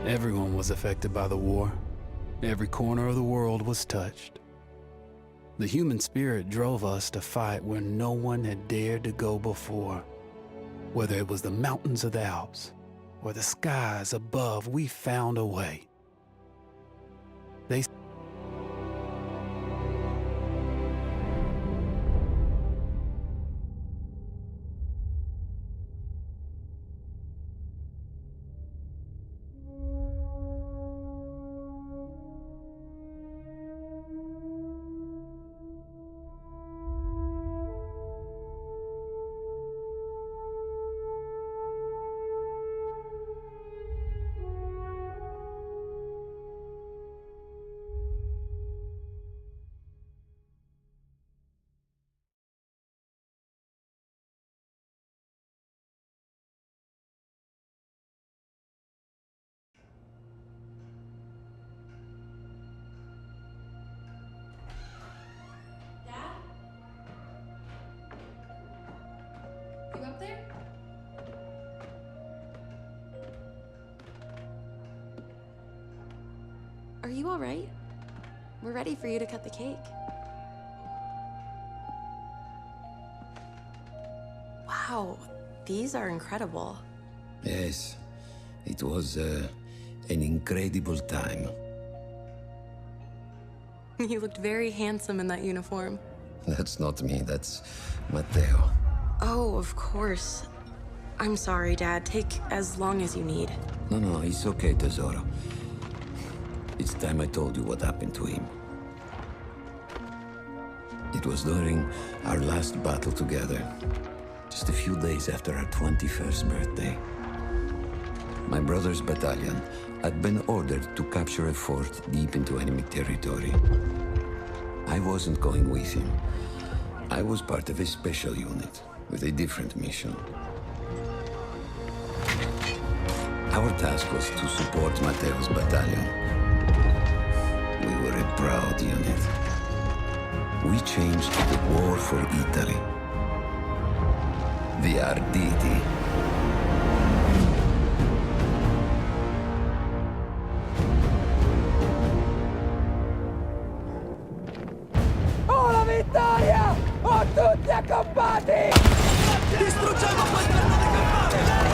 Everyone was affected by the war. Every corner of the world was touched. The human spirit drove us to fight where no one had dared to go before. Whether it was the mountains of the Alps or the skies above, we found a way. They You up there? Are you all right? We're ready for you to cut the cake. Wow, these are incredible. Yes, it was an incredible time. You looked very handsome in that uniform. That's not me, that's Matteo. Oh, of course. I'm sorry, Dad. Take as long as you need. No, it's okay, Tesoro. It's time I told you what happened to him. It was during our last battle together, just a few days after our 21st birthday. My brother's battalion had been ordered to capture a fort deep into enemy territory. I wasn't going with him. I was part of a special unit with a different mission. Our task was to support Matteo's battalion. We were a proud unit. We changed the war for Italy. The Arditi. Oh, la vittoria! Oh, tutti accampati! Distruggiamo quel pallone campale!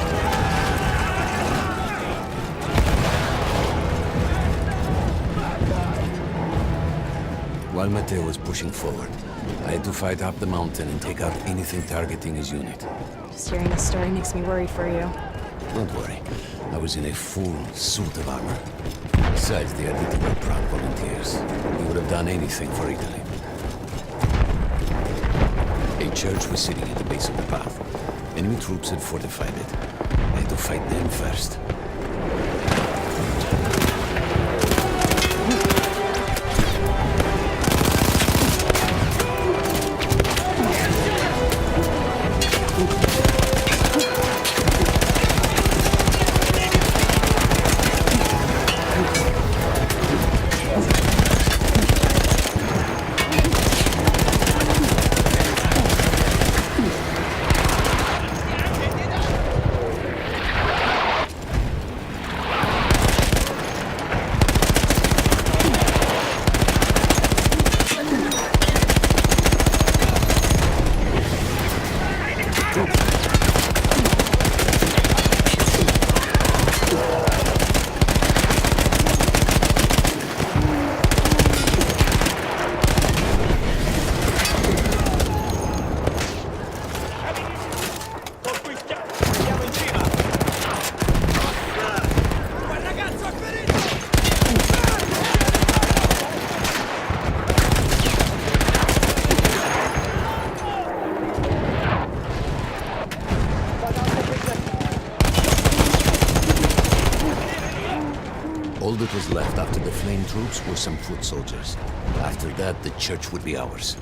While Matteo was pushing forward, I had to fight up the mountain and take out anything targeting his unit. Just hearing the story makes me worry for you. Don't worry, I was in a full suit of armor. Besides, the Arditi were proud volunteers. We would have done anything for Italy. A church was sitting at the base of the path. Enemy troops had fortified it. I had to fight them first. All that was left after the flame troops were some foot soldiers. After that, the church would be ours.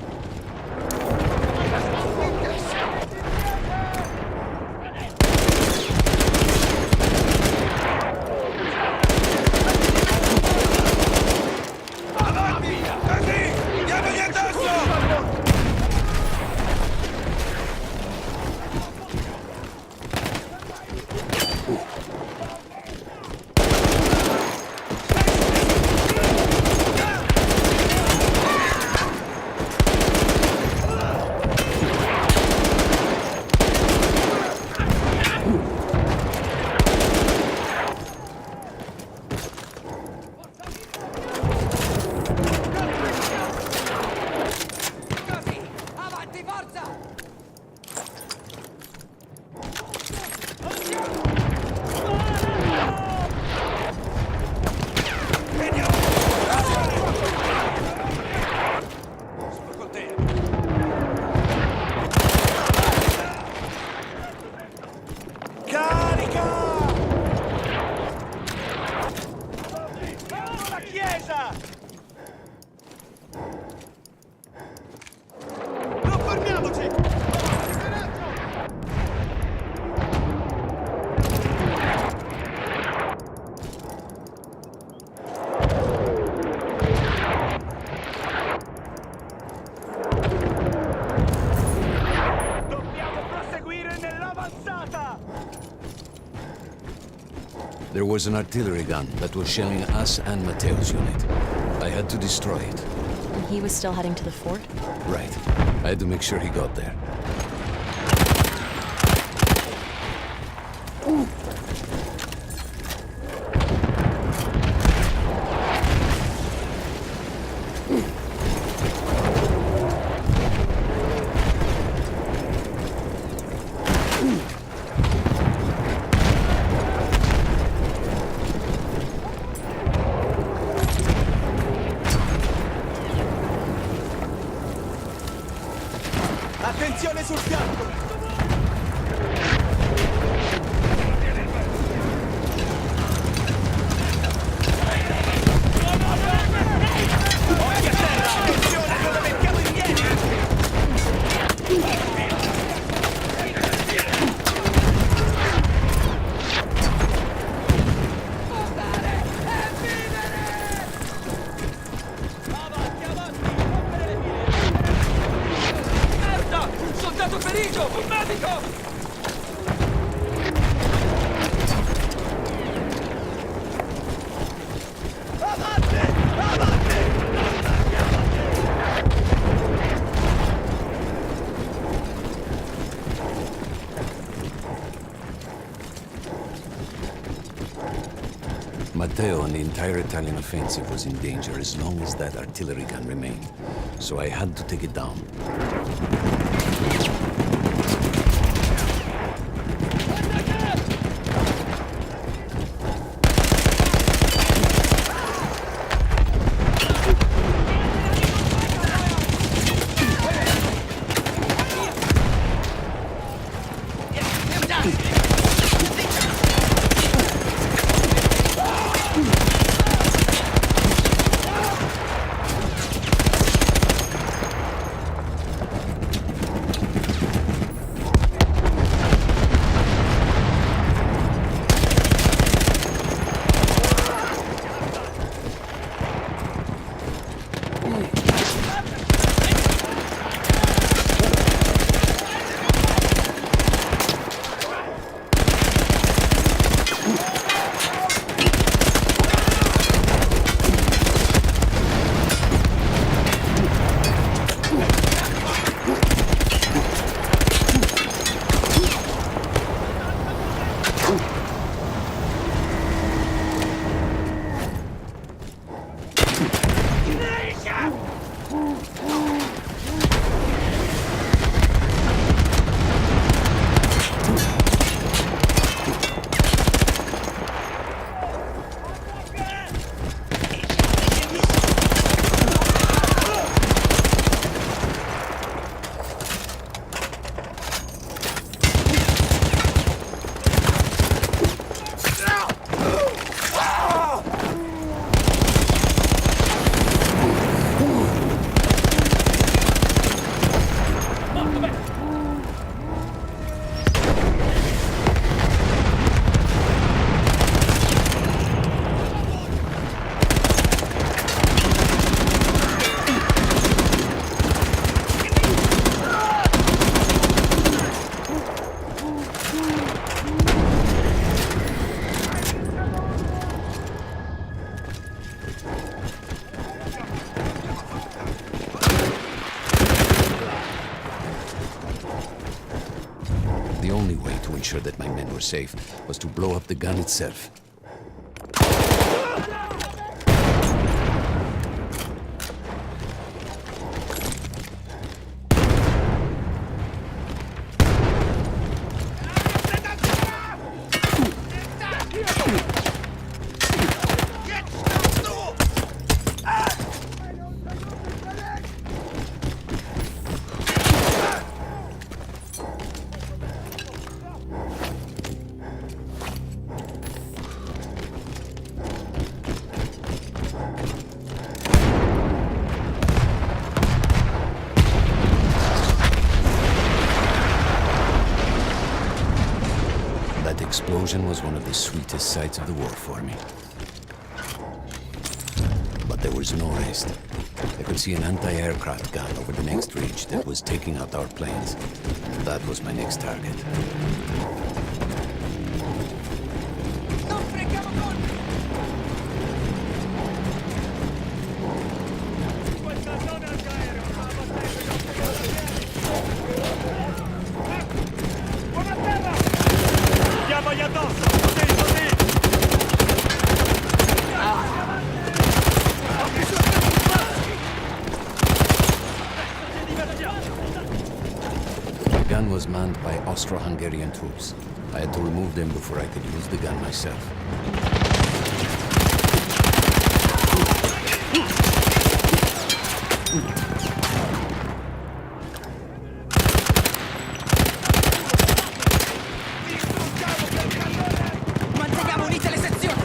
There was an artillery gun that was shelling us and Matteo's unit. I had to destroy it. And he was still heading to the fort? Right. I had to make sure he got there. Attenzione sul fianco! Occhi a terra! Attenzione, dove mettiamo i piedi! Andare e vivere! Avanti, avanti! Rompere le file! Merda! Un soldato ferito! Un medico! Avanti! Avanti! Matteo and the entire Italian offensive was in danger as long as that artillery gun remained. So I had to take it down. The only way to ensure that my men were safe was to blow up the gun itself. That explosion was one of the sweetest sights of the war for me. But there was no rest. I could see an anti-aircraft gun over the next ridge that was taking out our planes. That was my next target. Non freghiamo The gun was manned by Austro-Hungarian troops. I had to remove them before I could use the gun myself. Manteniamo unite le sezioni!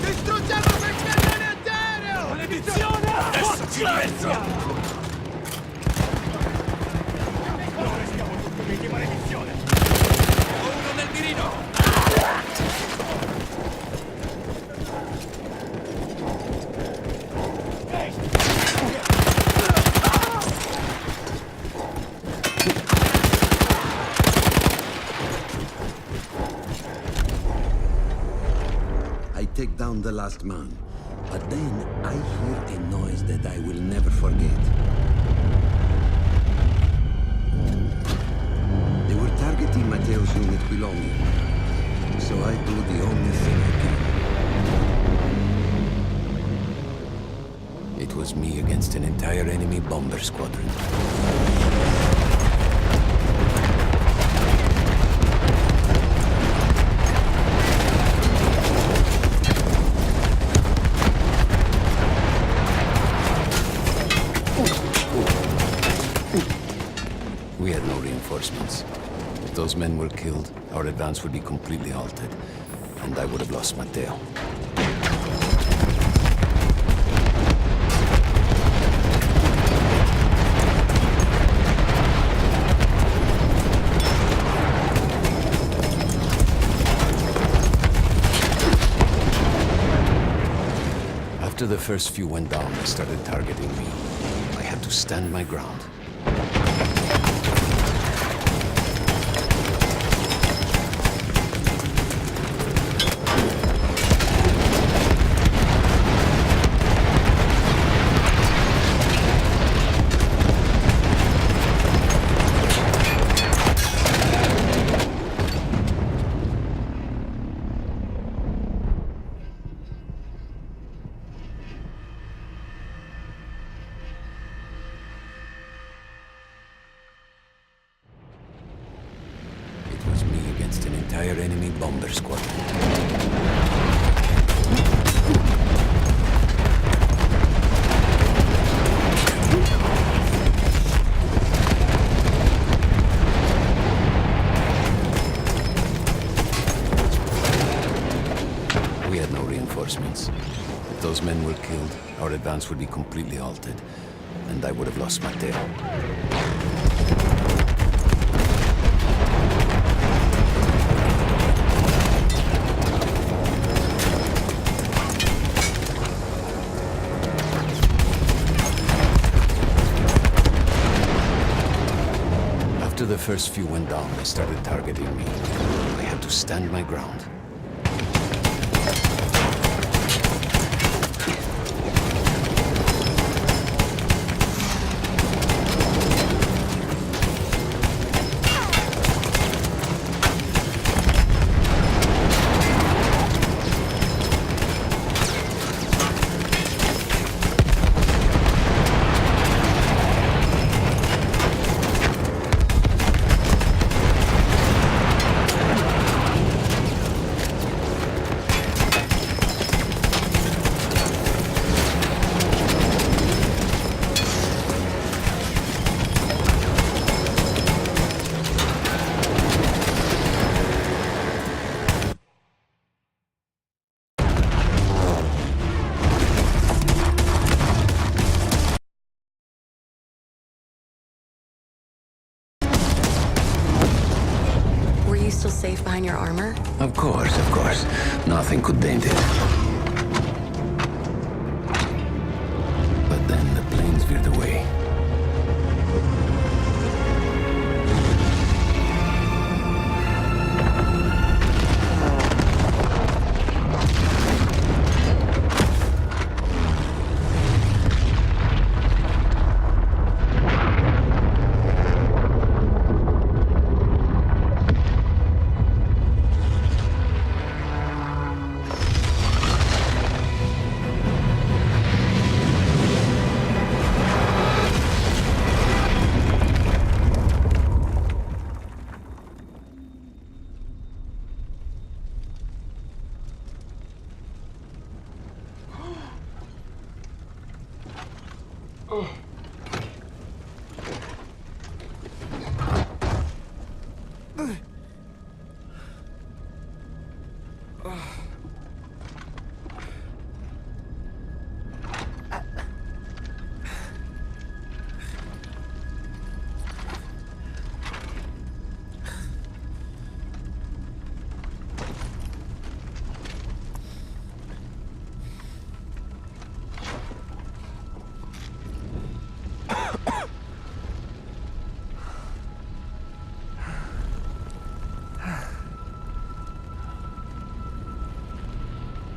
Distruggiamo quel cannone aereo! Maledizione! Adesso ci penso! Uno nel mirino! I take down the last man, but then I hear a noise that I will never forget. They were targeting Matteo's unit below me, so I do the only thing I can. It was me against an entire enemy bomber squadron. We had no reinforcements. If those men were killed, our advance would be completely halted, and I would have lost Matteo. After the first few went down, they started targeting me. I had to stand my ground. It was me against an entire enemy bomber squadron. We had no reinforcements. If those men were killed, our advance would be completely halted, and I would have lost Matteo. After the first few went down, they started targeting me. I had to stand my ground.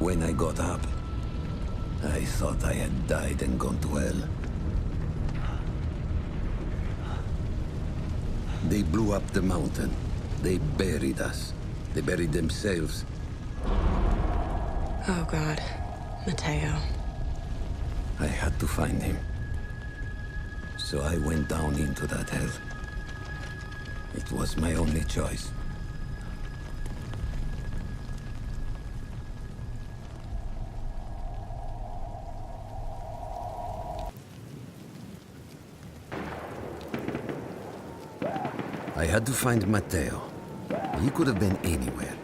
When I got up, I thought I had died and gone to hell. They blew up the mountain. They buried us. They buried themselves. Oh, God. Mateo. I had to find him. So I went down into that hell. It was my only choice. I had to find Mateo. He could have been anywhere.